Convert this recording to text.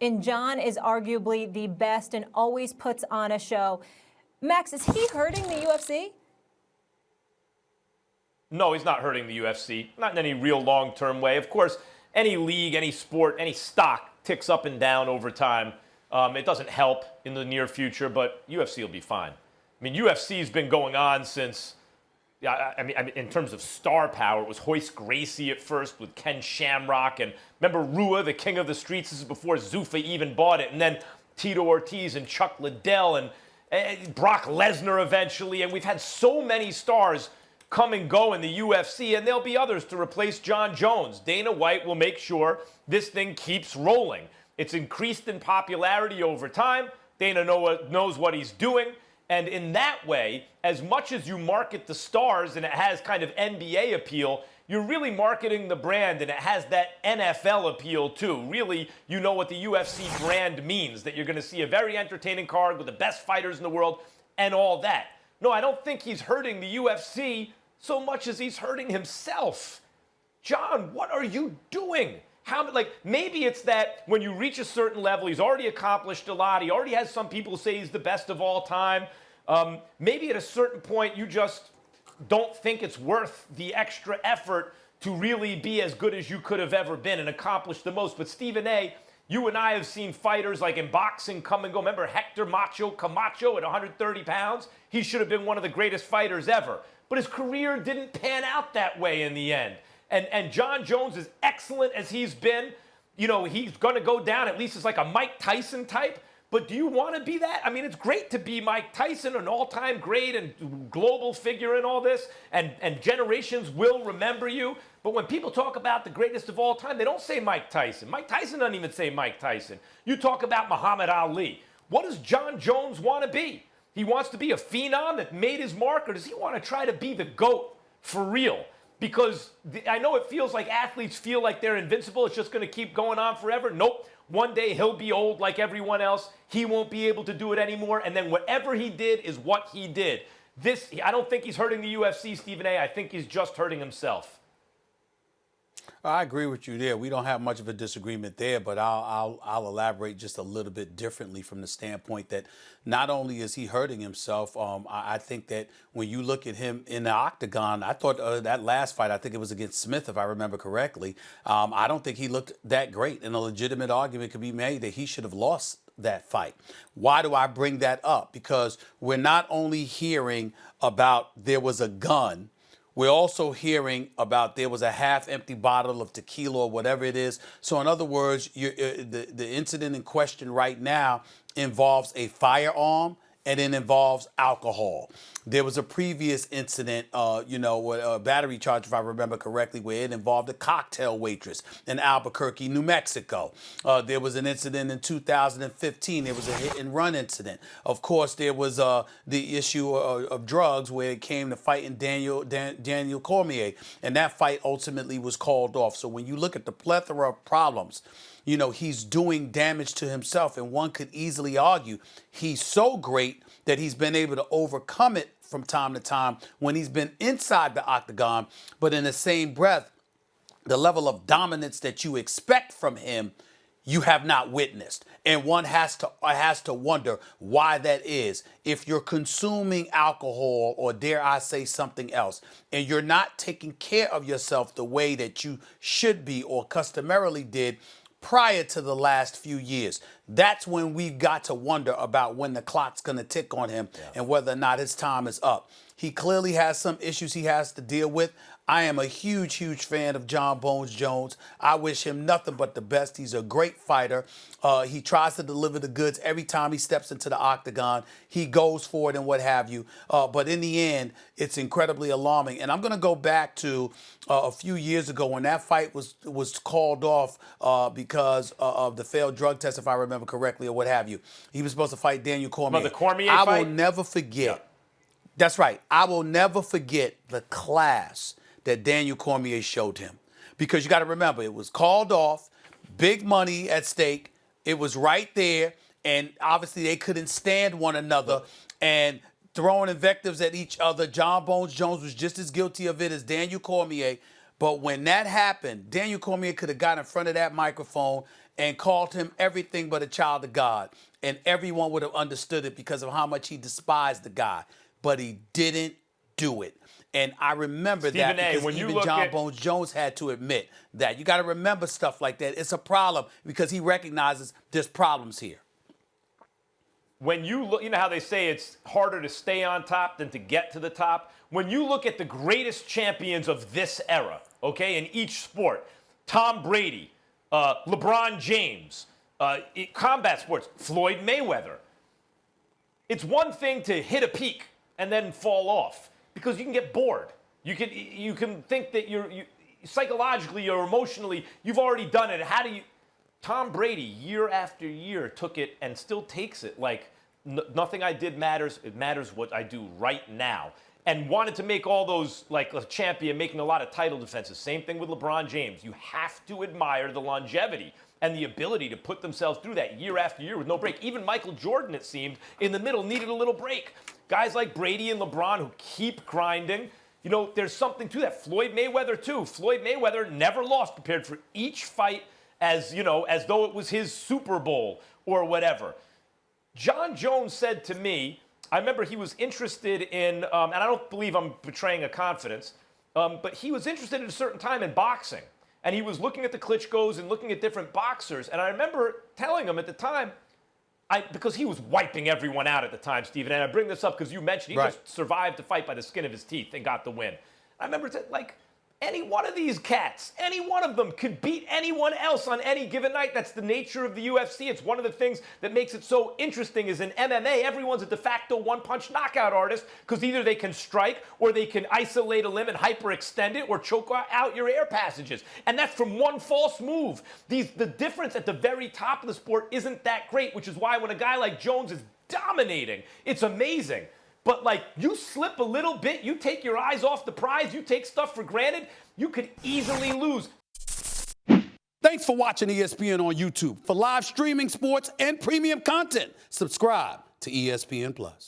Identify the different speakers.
Speaker 1: and Jon is arguably the best and always puts on a show. Max, is he hurting the UFC?
Speaker 2: No, he's not hurting the UFC, not in any real long-term way. Of course, any league, any sport, any stock ticks up and down over time. It doesn't help in the near future, but UFC will be fine. I mean, UFC's been going on since, I mean, in terms of star power, it was Royce Gracie at first with Ken Shamrock. And remember Rua, the king of the streets? This is before Zuffa even bought it. And then Tito Ortiz and Chuck Liddell and Brock Lesnar eventually. And we've had so many stars come and go in the UFC, and there'll be others to replace Jon Jones. Dana White will make sure this thing keeps rolling. It's increased in popularity over time. Dana knows what he's doing. And in that way, as much as you market the stars and it has kind of NBA appeal, you're really marketing the brand, and it has that NFL appeal too. Really, you know what the UFC brand means, that you're going to see a very entertaining card with the best fighters in the world and all that. No, I don't think he's hurting the UFC so much as he's hurting himself. Jon, what are you doing? Maybe it's that when you reach a certain level, he's already accomplished a lot. He already has some people say he's the best of all time. Maybe at a certain point, you just don't think it's worth the extra effort to really be as good as you could have ever been and accomplish the most. But Stephen A., you and I have seen fighters like in boxing come and go. Remember Hector Macho Camacho at 130 pounds? He should have been one of the greatest fighters ever. But his career didn't pan out that way in the end. And Jon Jones, as excellent as he's been, you know, he's going to go down at least as like a Mike Tyson type. But do you want to be that? I mean, it's great to be Mike Tyson, an all-time great and global figure in all this, and generations will remember you. But when people talk about the greatest of all time, they don't say Mike Tyson. Mike Tyson doesn't even say Mike Tyson. You talk about Muhammad Ali. What does Jon Jones want to be? He wants to be a phenom that made his mark, or does he want to try to be the GOAT for real? Because I know it feels like athletes feel like they're invincible. It's just going to keep going on forever. Nope. One day he'll be old like everyone else. He won't be able to do it anymore. And then whatever he did is what he did. I don't think he's hurting the UFC, Stephen A. I think he's just hurting himself.
Speaker 3: I agree with you there. We don't have much of a disagreement there, but I'll elaborate just a little bit differently from the standpoint that not only is he hurting himself, I think that when you look at him in the octagon, I thought that last fight, I think it was against Smith, if I remember correctly, I don't think he looked that great. And a legitimate argument could be made that he should have lost that fight. Why do I bring that up? Because we're not only hearing about there was a gun, we're also hearing about there was a half-empty bottle of tequila or whatever it is. So in other words, the incident in question right now involves a firearm and it involves alcohol. There was a previous incident, a battery charge, if I remember correctly, where it involved a cocktail waitress in Albuquerque, New Mexico. There was an incident in 2015. There was a hit-and-run incident. Of course, there was the issue of drugs where it came to fighting Daniel Cormier, and that fight ultimately was called off. So when you look at the plethora of problems, you know, he's doing damage to himself, and one could easily argue he's so great that he's been able to overcome it from time to time when he's been inside the octagon. But in the same breath, the level of dominance that you expect from him, you have not witnessed. And one has to wonder why that is. If you're consuming alcohol, or dare I say something else, and you're not taking care of yourself the way that you should be or customarily did prior to the last few years, that's when we've got to wonder about when the clock's going to tick on him and whether or not his time is up. He clearly has some issues he has to deal with. I am a huge, huge fan of Jon Bones Jones. I wish him nothing but the best. He's a great fighter. He tries to deliver the goods every time he steps into the octagon. He goes for it and what have you. But in the end, it's incredibly alarming. And I'm going to go back to a few years ago when that fight was called off because of the failed drug test, if I remember correctly, or what have you. He was supposed to fight Daniel Cormier.
Speaker 2: But the Cormier
Speaker 3: fight?
Speaker 2: I
Speaker 3: will never forget. That's right. I will never forget the class that Daniel Cormier showed him. Because you got to remember, it was called off, big money at stake. It was right there, and obviously they couldn't stand one another. And throwing invectives at each other, Jon Bones Jones was just as guilty of it as Daniel Cormier. But when that happened, Daniel Cormier could have got in front of that microphone and called him everything but a child of God. And everyone would have understood it because of how much he despised the guy. But he didn't do it. And I remember
Speaker 2: Stephen
Speaker 3: that
Speaker 2: A.,
Speaker 3: because
Speaker 2: when you
Speaker 3: even
Speaker 2: look
Speaker 3: Jon
Speaker 2: at-
Speaker 3: Jones had to admit that. You got to remember stuff like that. It's a problem because he recognizes there's problems here.
Speaker 2: When you look, you know how they say it's harder to stay on top than to get to the top? When you look at the greatest champions of this era, okay, in each sport, Tom Brady, LeBron James, combat sports, Floyd Mayweather, it's one thing to hit a peak and then fall off because you can get bored. You can think that you psychologically or emotionally, you've already done it. How do you... Tom Brady, year after year, took it and still takes it like nothing I did matters. It matters what I do right now. And wanted to make all those, like a champion, making a lot of title defenses. Same thing with LeBron James. You have to admire the longevity and the ability to put themselves through that year after year with no break. Even Michael Jordan, it seemed, in the middle needed a little break. Guys like Brady and LeBron who keep grinding. You know, there's something to that. Floyd Mayweather, too. Floyd Mayweather never lost, prepared for each fight as, you know, as though it was his Super Bowl or whatever. Jon Jones said to me, I remember he was interested in, and I don't believe I'm betraying a confidence, but he was interested at a certain time in boxing. And he was looking at the Klitschko's and looking at different boxers. And I remember telling him at the time, because he was wiping everyone out at the time, Stephen, and I bring this up because you mentioned he just survived the fight by the skin of his teeth and got the win. I remember, like, any one of these cats, any one of them could beat anyone else on any given night. That's the nature of the UFC. It's one of the things that makes it so interesting is in MMA, everyone's a de facto one-punch knockout artist because either they can strike or they can isolate a limb and hyperextend it or choke out your air passages. And that's from one false move. The difference at the very top of the sport isn't that great, which is why when a guy like Jones is dominating, it's amazing. But, like, you slip a little bit, you take your eyes off the prize, you take stuff for granted, you could easily lose.
Speaker 3: Thanks for watching ESPN on YouTube. For live streaming, sports, and premium content, subscribe to ESPN+.